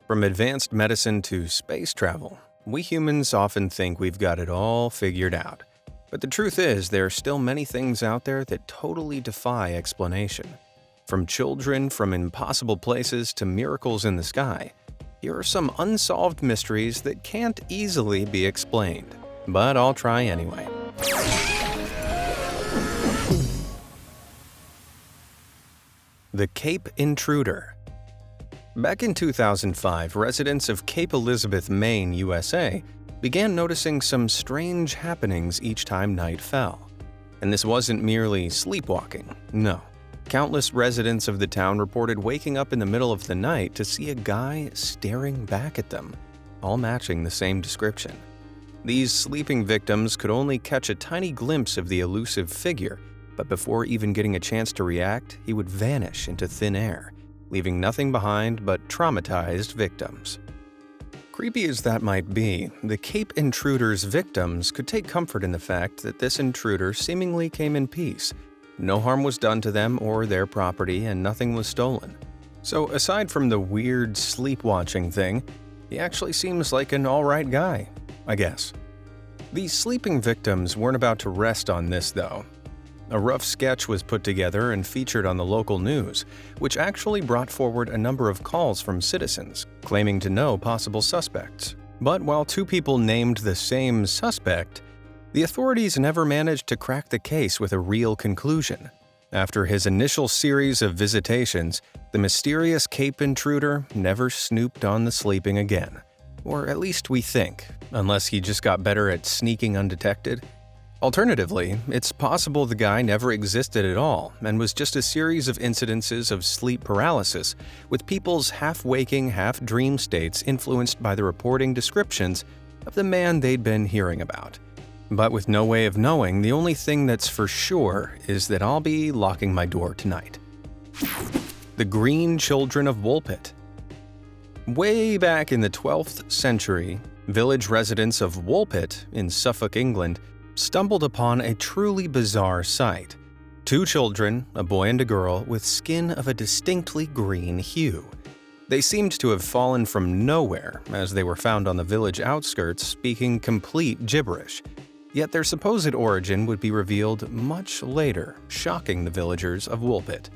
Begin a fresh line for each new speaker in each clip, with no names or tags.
From advanced medicine to space travel, we humans often think we've got it all figured out. But the truth is, there are still many things out there that totally defy explanation. From children from impossible places to miracles in the sky, here are some unsolved mysteries that can't easily be explained. But I'll try anyway. The Cape Intruder. Back in 2005, residents of Cape Elizabeth, Maine, USA, began noticing some strange happenings each time night fell. And this wasn't merely sleepwalking, no. Countless residents of the town reported waking up in the middle of the night to see a guy staring back at them, all matching the same description. These sleeping victims could only catch a tiny glimpse of the elusive figure, but before even getting a chance to react, he would vanish into thin air, leaving nothing behind but traumatized victims. Creepy as that might be, the Cape Intruder's victims could take comfort in the fact that this intruder seemingly came in peace. No harm was done to them or their property, and nothing was stolen. So aside from the weird sleepwatching thing, he actually seems like an alright guy, I guess. These sleeping victims weren't about to rest on this, though. A rough sketch was put together and featured on the local news, which actually brought forward a number of calls from citizens claiming to know possible suspects. But while two people named the same suspect, the authorities never managed to crack the case with a real conclusion. After his initial series of visitations, the mysterious Cape Intruder never snooped on the sleeping again. Or at least we think, unless he just got better at sneaking undetected. Alternatively, it's possible the guy never existed at all and was just a series of incidences of sleep paralysis, with people's half-waking, half-dream states influenced by the reporting descriptions of the man they'd been hearing about. But with no way of knowing, the only thing that's for sure is that I'll be locking my door tonight. The Green Children of Woolpit. Way back in the 12th century, village residents of Woolpit in Suffolk, England, stumbled upon a truly bizarre sight. Two children, a boy and a girl, with skin of a distinctly green hue. They seemed to have fallen from nowhere, as they were found on the village outskirts speaking complete gibberish. Yet their supposed origin would be revealed much later, shocking the villagers of Woolpit.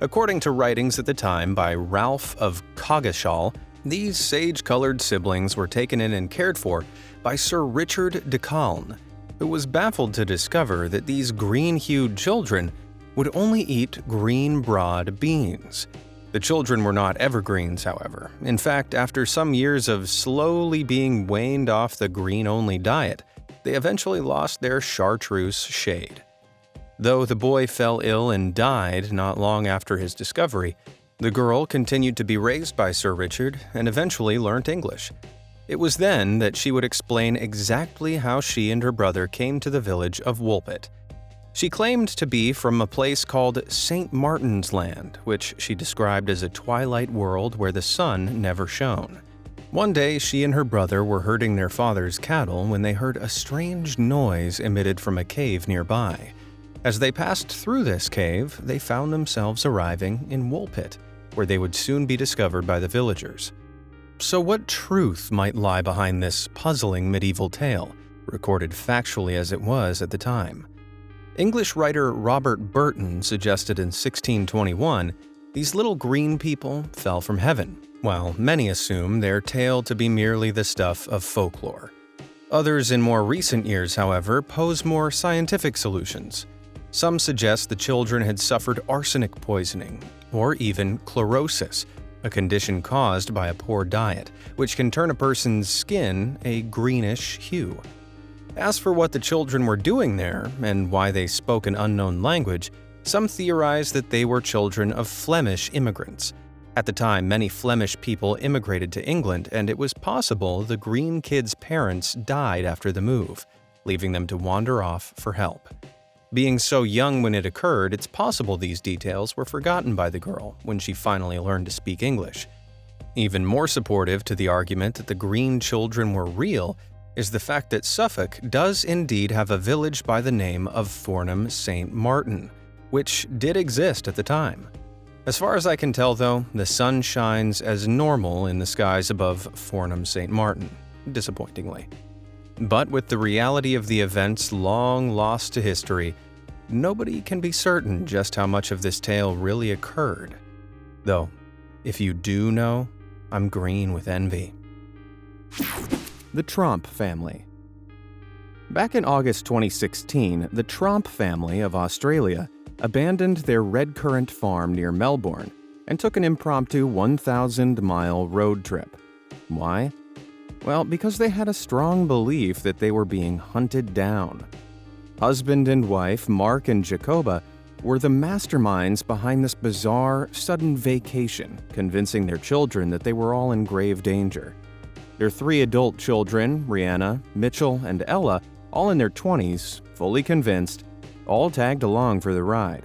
According to writings at the time by Ralph of Coggeshall, these sage-colored siblings were taken in and cared for by Sir Richard de Calne, who was baffled to discover that these green-hued children would only eat green broad beans. The children were not evergreens, however. In fact, after some years of slowly being weaned off the green-only diet, they eventually lost their chartreuse shade. Though the boy fell ill and died not long after his discovery, the girl continued to be raised by Sir Richard and eventually learnt English. It was then that she would explain exactly how she and her brother came to the village of Woolpit. She claimed to be from a place called St. Martin's Land, which she described as a twilight world where the sun never shone. One day, she and her brother were herding their father's cattle when they heard a strange noise emitted from a cave nearby. As they passed through this cave, they found themselves arriving in Woolpit, where they would soon be discovered by the villagers. So what truth might lie behind this puzzling medieval tale, recorded factually as it was at the time? English writer Robert Burton suggested in 1621 these little green people fell from heaven, while many assume their tale to be merely the stuff of folklore. Others in more recent years, however, pose more scientific solutions. Some suggest the children had suffered arsenic poisoning, or even chlorosis, a condition caused by a poor diet, which can turn a person's skin a greenish hue. As for what the children were doing there, and why they spoke an unknown language, some theorize that they were children of Flemish immigrants. At the time, many Flemish people immigrated to England, and it was possible the green kids' parents died after the move, leaving them to wander off for help. Being so young when it occurred, it's possible these details were forgotten by the girl when she finally learned to speak English. Even more supportive to the argument that the green children were real is the fact that Suffolk does indeed have a village by the name of Fornham St. Martin, which did exist at the time. As far as I can tell, though, the sun shines as normal in the skies above Fornham St. Martin, disappointingly. But with the reality of the events long lost to history, nobody can be certain just how much of this tale really occurred. Though, if you do know, I'm green with envy. The Tromp Family. Back in August 2016, the Tromp family of Australia abandoned their red currant farm near Melbourne and took an impromptu 1,000-mile road trip. Why? Well, because they had a strong belief that they were being hunted down. Husband and wife, Mark and Jacoba, were the masterminds behind this bizarre, sudden vacation, convincing their children that they were all in grave danger. Their 3 adult children, Rihanna, Mitchell, and Ella, all in their 20s, fully convinced, all tagged along for the ride.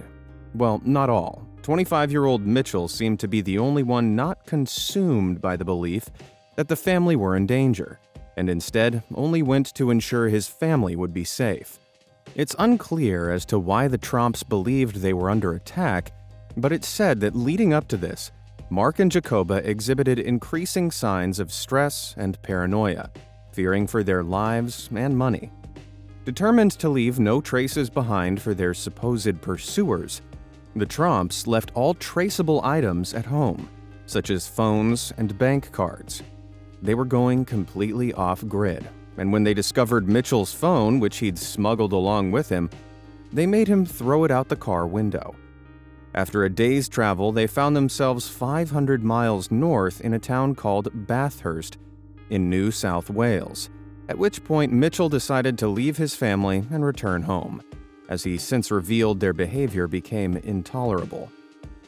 Well, not all. 25-year-old Mitchell seemed to be the only one not consumed by the belief that the family were in danger, and instead only went to ensure his family would be safe. It's unclear as to why the Tromps believed they were under attack, but it's said that leading up to this, Mark and Jacoba exhibited increasing signs of stress and paranoia, fearing for their lives and money. Determined to leave no traces behind for their supposed pursuers, the Tromps left all traceable items at home, such as phones and bank cards. They were going completely off-grid, and when they discovered Mitchell's phone, which he'd smuggled along with him, they made him throw it out the car window. After a day's travel, they found themselves 500 miles north in a town called Bathurst in New South Wales, at which point Mitchell decided to leave his family and return home, as he since revealed their behavior became intolerable.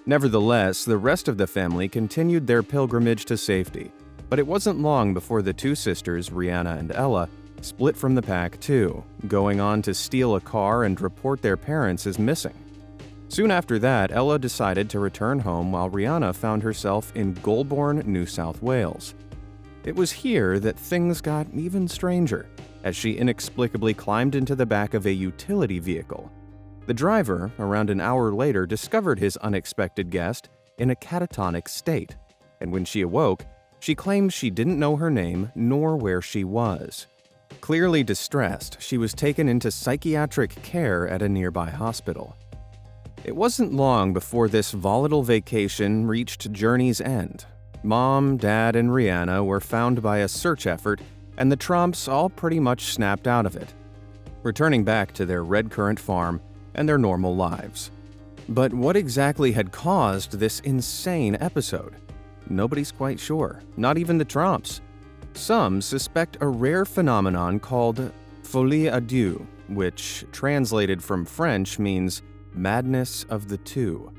Nevertheless, the rest of the family continued their pilgrimage to safety, but it wasn't long before the 2 sisters, Rihanna and Ella, split from the pack too, going on to steal a car and report their parents as missing. Soon after that, Ella decided to return home while Rihanna found herself in Goulburn, New South Wales. It was here that things got even stranger, as she inexplicably climbed into the back of a utility vehicle. The driver, around an hour later, discovered his unexpected guest in a catatonic state, and when she awoke, she claimed she didn't know her name nor where she was. Clearly distressed, she was taken into psychiatric care at a nearby hospital. It wasn't long before this volatile vacation reached journey's end. Mom, Dad, and Rihanna were found by a search effort, and the Tromps all pretty much snapped out of it, returning back to their red currant farm and their normal lives. But what exactly had caused this insane episode? Nobody's quite sure, not even the Tromps. Some suspect a rare phenomenon called folie à deux, which, translated from French, means madness of the two.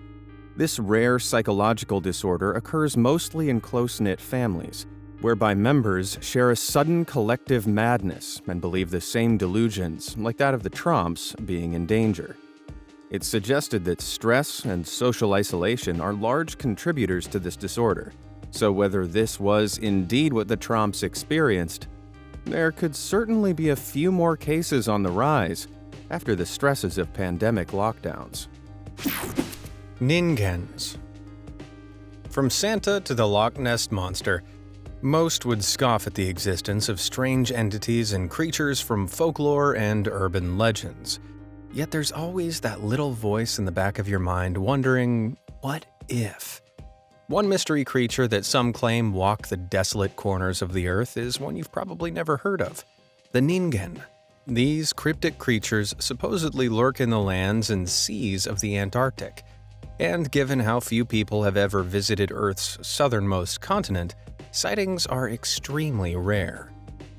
This rare psychological disorder occurs mostly in close-knit families, whereby members share a sudden collective madness and believe the same delusions, like that of the Tromps, being in danger. It's suggested that stress and social isolation are large contributors to this disorder, so whether this was indeed what the Tromps experienced, there could certainly be a few more cases on the rise after the stresses of pandemic lockdowns. Ningens. From Santa to the Loch Ness Monster, most would scoff at the existence of strange entities and creatures from folklore and urban legends. Yet there's always that little voice in the back of your mind wondering, what if? One mystery creature that some claim walk the desolate corners of the earth is one you've probably never heard of, the Ningen. These cryptic creatures supposedly lurk in the lands and seas of the Antarctic, and given how few people have ever visited Earth's southernmost continent, sightings are extremely rare.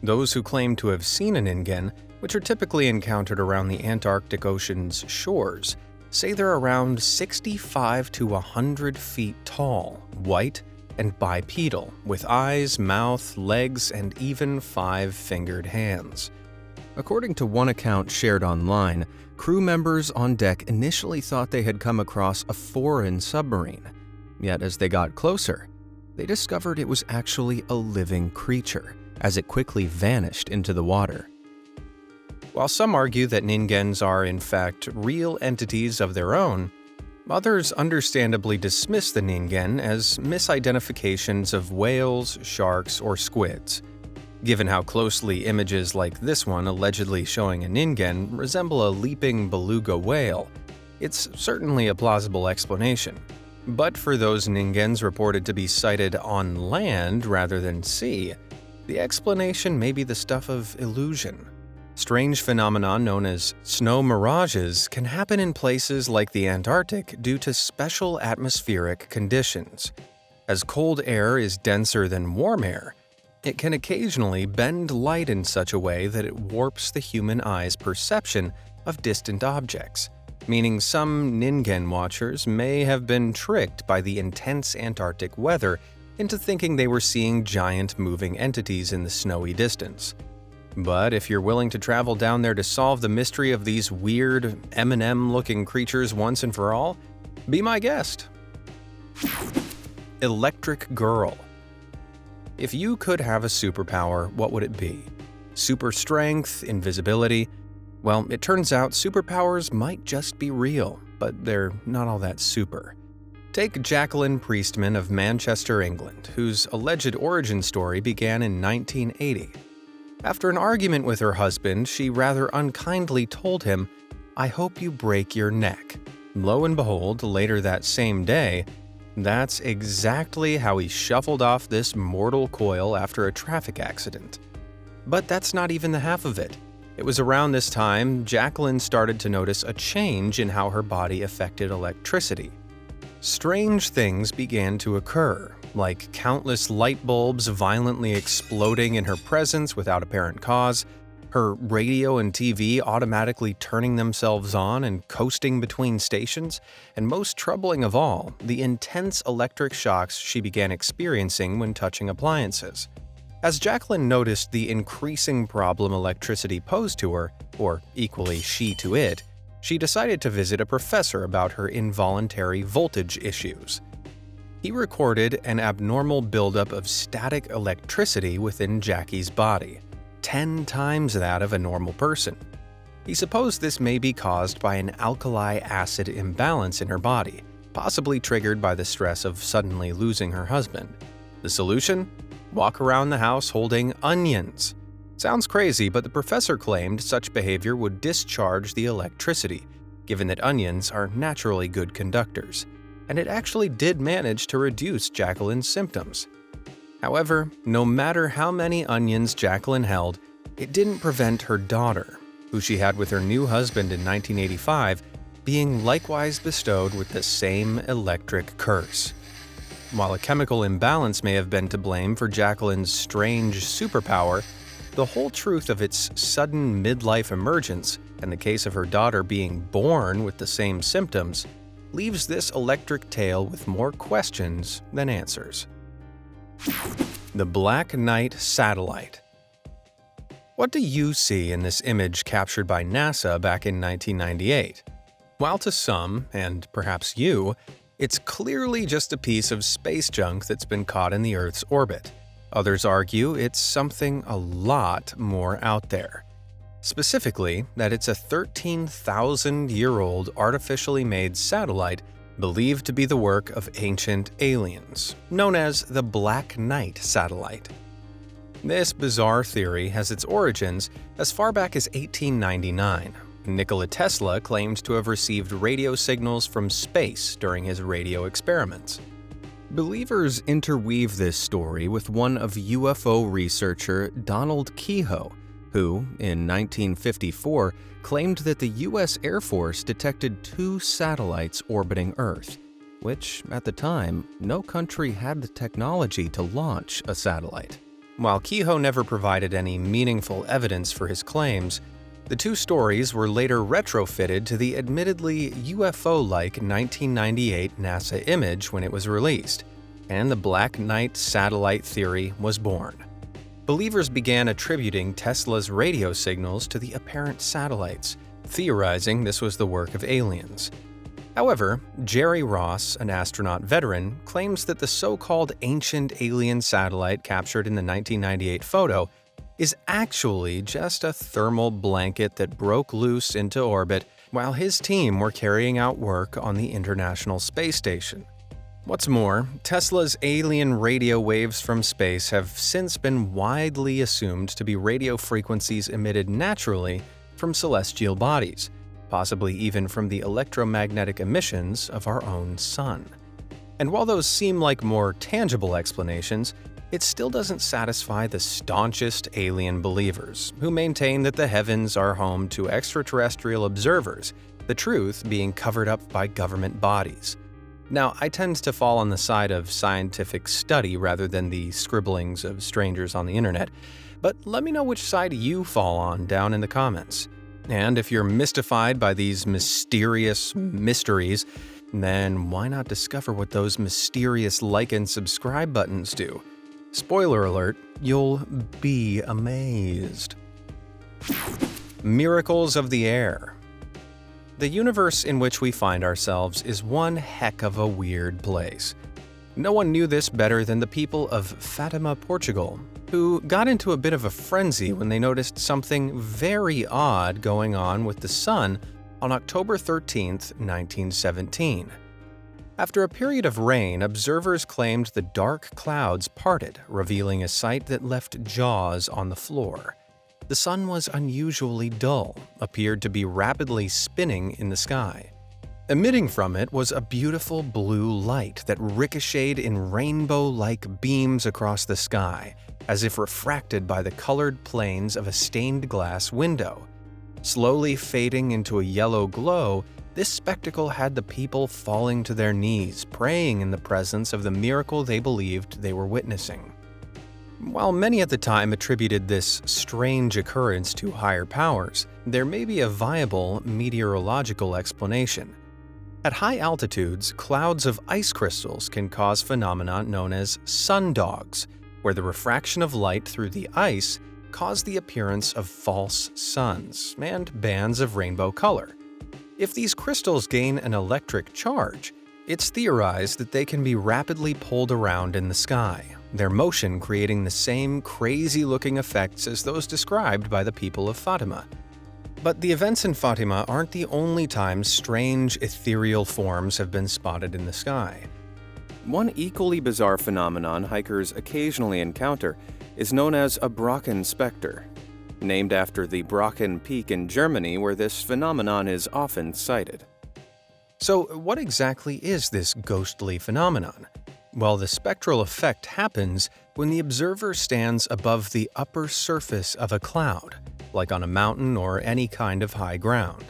Those who claim to have seen an Ningen, which are typically encountered around the Antarctic Ocean's shores, say they're around 65 to 100 feet tall, white, and bipedal, with eyes, mouth, legs, and even 5-fingered hands. According to one account shared online, crew members on deck initially thought they had come across a foreign submarine. Yet as they got closer, they discovered it was actually a living creature, as it quickly vanished into the water. While some argue that Ningens are in fact real entities of their own, Others understandably dismiss the ningen as misidentifications of whales, sharks, or squids. Given how closely images like this one allegedly showing a ningen resemble a leaping beluga whale, it's certainly a plausible explanation. But for those ningens reported to be sighted on land rather than sea, the explanation may be the stuff of illusion. Strange phenomena known as snow mirages can happen in places like the Antarctic due to special atmospheric conditions. As cold air is denser than warm air, it can occasionally bend light in such a way that it warps the human eye's perception of distant objects, meaning some ningen watchers may have been tricked by the intense Antarctic weather into thinking they were seeing giant moving entities in the snowy distance. But if you're willing to travel down there to solve the mystery of these weird M&M-looking creatures once and for all, be my guest. Electric Girl. If you could have a superpower, what would it be? Super strength, invisibility? Well, it turns out superpowers might just be real, but they're not all that super. Take Jacqueline Priestman of Manchester, England, whose alleged origin story began in 1980. After an argument with her husband, she rather unkindly told him, "I hope you break your neck." Lo and behold, later that same day, that's exactly how he shuffled off this mortal coil after a traffic accident. But that's not even the half of it. It was around this time Jacqueline started to notice a change in how her body affected electricity. Strange things began to occur, like countless light bulbs violently exploding in her presence without apparent cause, her radio and TV automatically turning themselves on and coasting between stations, and most troubling of all, the intense electric shocks she began experiencing when touching appliances. As Jacqueline noticed the increasing problem electricity posed to her, or equally she to it, she decided to visit a professor about her involuntary voltage issues. He recorded an abnormal buildup of static electricity within Jackie's body, 10 times that of a normal person. He supposed this may be caused by an alkali-acid imbalance in her body, possibly triggered by the stress of suddenly losing her husband. The solution? Walk around the house holding onions. Sounds crazy, but the professor claimed such behavior would discharge the electricity, given that onions are naturally good conductors, and it actually did manage to reduce Jacqueline's symptoms. However, no matter how many onions Jacqueline held, it didn't prevent her daughter, who she had with her new husband in 1985, being likewise bestowed with the same electric curse. While a chemical imbalance may have been to blame for Jacqueline's strange superpower, the whole truth of its sudden midlife emergence, and the case of her daughter being born with the same symptoms, leaves this electric tale with more questions than answers. The Black Knight Satellite. What do you see in this image captured by NASA back in 1998? While to some, and perhaps you, it's clearly just a piece of space junk that's been caught in the Earth's orbit, others argue it's something a lot more out there. Specifically, that it's a 13,000-year-old artificially made satellite believed to be the work of ancient aliens, known as the Black Knight satellite. This bizarre theory has its origins as far back as 1899. Nikola Tesla claimed to have received radio signals from space during his radio experiments. Believers interweave this story with one of UFO researcher Donald Keyhoe, who, in 1954, claimed that the U.S. Air Force detected 2 satellites orbiting Earth, which, at the time, no country had the technology to launch a satellite. While Keyhoe never provided any meaningful evidence for his claims, the 2 stories were later retrofitted to the admittedly UFO-like 1998 NASA image when it was released, and the Black Knight satellite theory was born. Believers began attributing Tesla's radio signals to the apparent satellites, theorizing this was the work of aliens. However, Jerry Ross, an astronaut veteran, claims that the so-called ancient alien satellite captured in the 1998 photo is actually just a thermal blanket that broke loose into orbit while his team were carrying out work on the International Space Station. What's more, Tesla's alien radio waves from space have since been widely assumed to be radio frequencies emitted naturally from celestial bodies, possibly even from the electromagnetic emissions of our own sun. And while those seem like more tangible explanations, it still doesn't satisfy the staunchest alien believers, who maintain that the heavens are home to extraterrestrial observers, the truth being covered up by government bodies. Now, I tend to fall on the side of scientific study rather than the scribblings of strangers on the internet, but let me know which side you fall on down in the comments. And if you're mystified by these mysterious mysteries, then why not discover what those mysterious like and subscribe buttons do? Spoiler alert, you'll be amazed. Miracles of the air. The universe in which we find ourselves is one heck of a weird place. No one knew this better than the people of Fatima, Portugal, who got into a bit of a frenzy when they noticed something very odd going on with the sun on October 13, 1917. After a period of rain, observers claimed the dark clouds parted, revealing a sight that left jaws on the floor. The sun was unusually dull, appeared to be rapidly spinning in the sky. Emitting from it was a beautiful blue light that ricocheted in rainbow-like beams across the sky, as if refracted by the colored planes of a stained glass window. Slowly fading into a yellow glow, this spectacle had the people falling to their knees, praying in the presence of the miracle they believed they were witnessing. While many at the time attributed this strange occurrence to higher powers, there may be a viable meteorological explanation. At high altitudes, clouds of ice crystals can cause phenomena known as sundogs, where the refraction of light through the ice cause the appearance of false suns and bands of rainbow color. If these crystals gain an electric charge, it's theorized that they can be rapidly pulled around in the sky, their motion creating the same crazy-looking effects as those described by the people of Fatima. But the events in Fatima aren't the only times strange ethereal forms have been spotted in the sky. One equally bizarre phenomenon hikers occasionally encounter is known as a Brocken specter, named after the Brocken Peak in Germany where this phenomenon is often cited. So, what exactly is this ghostly phenomenon? Well, the spectral effect happens when the observer stands above the upper surface of a cloud, like on a mountain or any kind of high ground.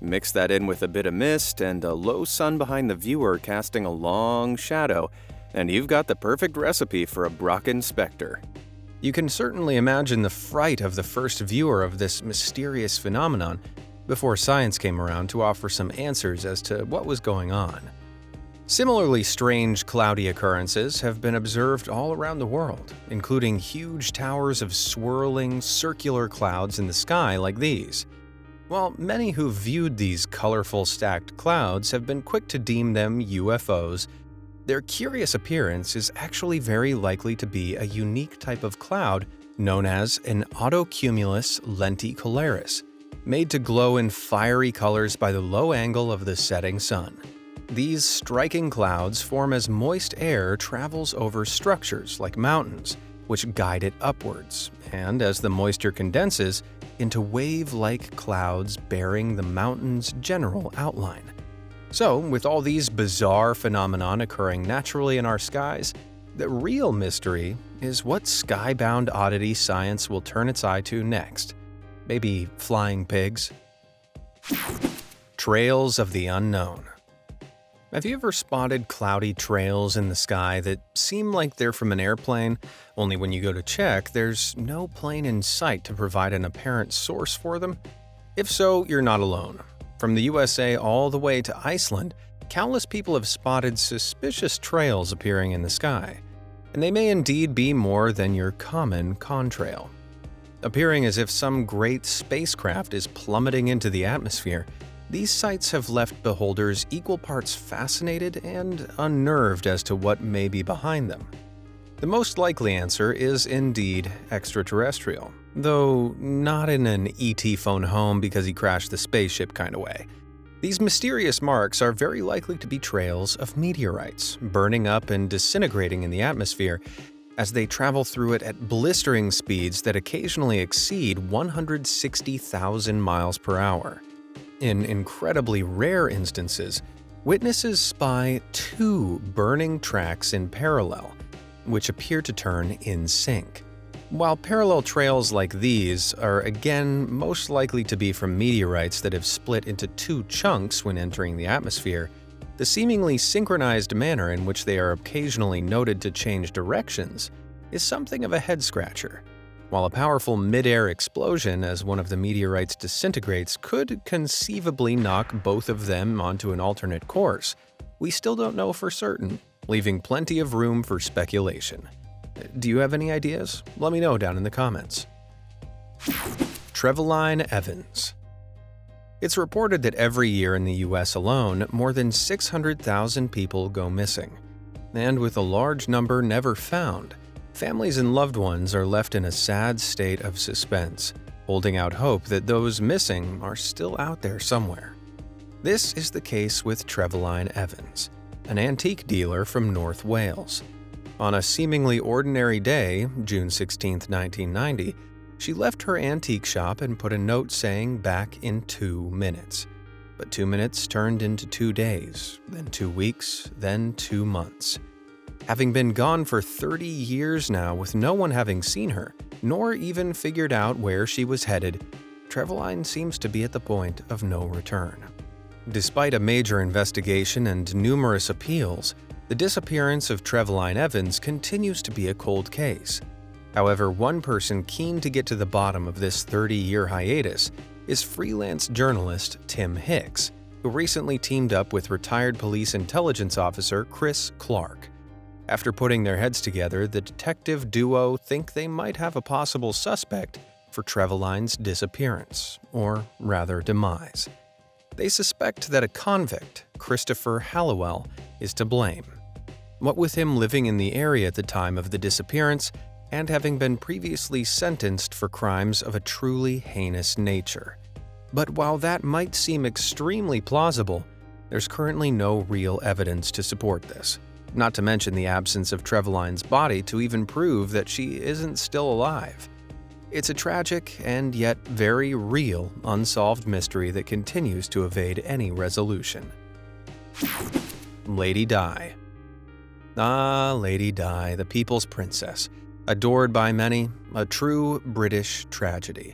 Mix that in with a bit of mist and a low sun behind the viewer casting a long shadow, and you've got the perfect recipe for a Brocken specter. You can certainly imagine the fright of the first viewer of this mysterious phenomenon before science came around to offer some answers as to what was going on. Similarly strange cloudy occurrences have been observed all around the world, including huge towers of swirling, circular clouds in the sky like these. While many who viewed these colorful stacked clouds have been quick to deem them UFOs, their curious appearance is actually very likely to be a unique type of cloud known as an autocumulus lenticularis, made to glow in fiery colors by the low angle of the setting sun. These striking clouds form as moist air travels over structures like mountains, which guide it upwards, and as the moisture condenses, into wave-like clouds bearing the mountain's general outline. So, with all these bizarre phenomena occurring naturally in our skies, the real mystery is what skybound oddity science will turn its eye to next. Maybe flying pigs? Trails of the unknown. Have you ever spotted cloudy trails in the sky that seem like they're from an airplane, only when you go to check, there's no plane in sight to provide an apparent source for them? If so, you're not alone. From the USA all the way to Iceland, countless people have spotted suspicious trails appearing in the sky, and they may indeed be more than your common contrail. Appearing as if some great spacecraft is plummeting into the atmosphere, these sights have left beholders equal parts fascinated and unnerved as to what may be behind them. The most likely answer is indeed extraterrestrial, though not in an ET phone home because he crashed the spaceship kind of way. These mysterious marks are very likely to be trails of meteorites, burning up and disintegrating in the atmosphere as they travel through it at blistering speeds that occasionally exceed 160,000 miles per hour. In incredibly rare instances, witnesses spy two burning tracks in parallel, which appear to turn in sync. While parallel trails like these are again most likely to be from meteorites that have split into two chunks when entering the atmosphere, the seemingly synchronized manner in which they are occasionally noted to change directions is something of a head-scratcher. While a powerful mid-air explosion as one of the meteorites disintegrates could conceivably knock both of them onto an alternate course, we still don't know for certain, leaving plenty of room for speculation. Do you have any ideas? Let me know down in the comments. Trevelyan Evans. It's reported that every year in the US alone, more than 600,000 people go missing. And with a large number never found, families and loved ones are left in a sad state of suspense, holding out hope that those missing are still out there somewhere. This is the case with Trevelyan Evans, an antique dealer from North Wales. On a seemingly ordinary day, June 16, 1990, she left her antique shop and put a note saying back in 2 minutes. But 2 minutes turned into 2 days, then 2 weeks, then 2 months. Having been gone for 30 years now with no one having seen her, nor even figured out where she was headed, Trevelyan seems to be at the point of no return. Despite a major investigation and numerous appeals, the disappearance of Trevelyan Evans continues to be a cold case. However, one person keen to get to the bottom of this 30-year hiatus is freelance journalist Tim Hicks, who recently teamed up with retired police intelligence officer Chris Clark. After putting their heads together, the detective duo think they might have a possible suspect for Trevelyan's disappearance, or rather demise. They suspect that a convict, Christopher Halliwell, is to blame. What with him living in the area at the time of the disappearance and having been previously sentenced for crimes of a truly heinous nature. But while that might seem extremely plausible, there's currently no real evidence to support this, not to mention the absence of Trevelyan's body to even prove that she isn't still alive. It's a tragic and yet very real unsolved mystery that continues to evade any resolution. Lady Di. Ah, Lady Di, the people's princess, adored by many, a true British tragedy.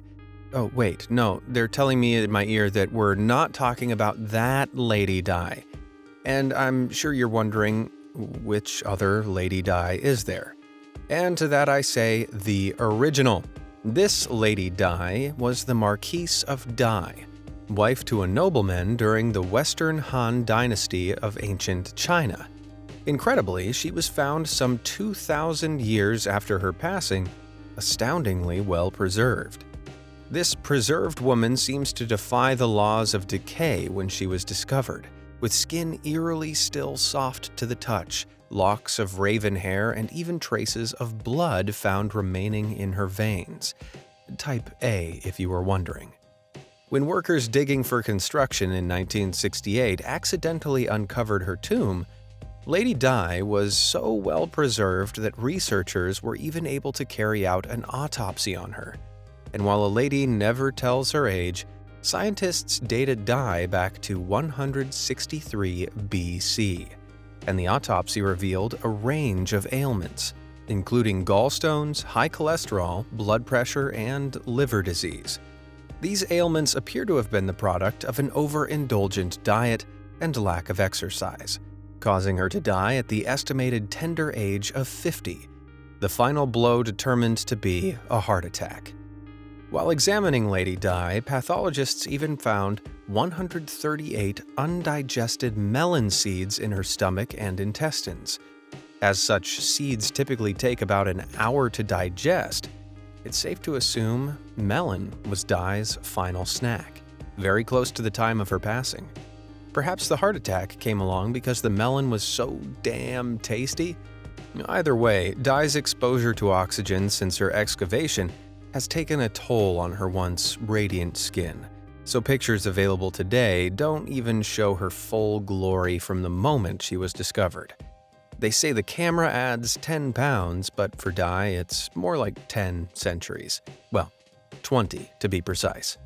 Oh, wait, no, they're telling me in my ear that we're not talking about that Lady Di. And I'm sure you're wondering, which other Lady Di is there? And to that I say, the original. This Lady Di was the Marquise of Dai, wife to a nobleman during the Western Han dynasty of ancient China. Incredibly, she was found some 2,000 years after her passing, astoundingly well preserved. This preserved woman seems to defy the laws of decay when she was discovered, with skin eerily still soft to the touch, locks of raven hair, and even traces of blood found remaining in her veins. Type A, if you were wondering. When workers digging for construction in 1968 accidentally uncovered her tomb, Lady Di was so well preserved that researchers were even able to carry out an autopsy on her. And while a lady never tells her age, scientists dated Di back to 163 BC, and the autopsy revealed a range of ailments, including gallstones, high cholesterol, blood pressure, and liver disease. These ailments appear to have been the product of an overindulgent diet and lack of exercise, causing her to die at the estimated tender age of 50, the final blow determined to be a heart attack. While examining Lady Di, pathologists even found 138 undigested melon seeds in her stomach and intestines. As such seeds typically take about an hour to digest, it's safe to assume melon was Di's final snack, very close to the time of her passing. Perhaps the heart attack came along because the melon was so damn tasty. Either way, Di's exposure to oxygen since her excavation has taken a toll on her once radiant skin, so pictures available today don't even show her full glory from the moment she was discovered. They say the camera adds 10 pounds, but for Di, it's more like 10 centuries. Well, 20 to be precise.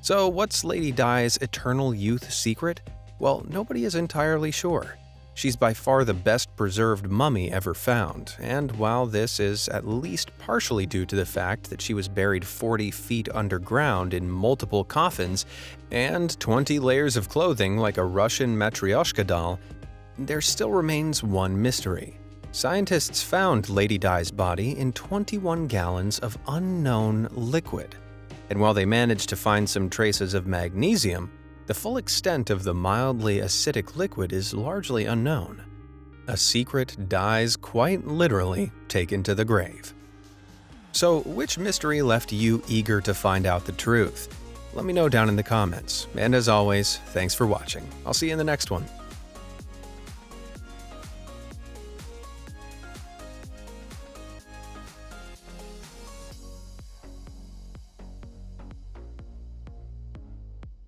So what's Lady Di's eternal youth secret? Well, nobody is entirely sure. She's by far the best preserved mummy ever found, and while this is at least partially due to the fact that she was buried 40 feet underground in multiple coffins and 20 layers of clothing like a Russian Matryoshka doll, there still remains one mystery. Scientists found Lady Di's body in 21 gallons of unknown liquid, and while they managed to find some traces of magnesium, the full extent of the mildly acidic liquid is largely unknown. A secret Di's quite literally taken to the grave. So, which mystery left you eager to find out the truth? Let me know down in the comments. And as always, thanks for watching. I'll see you in the next one.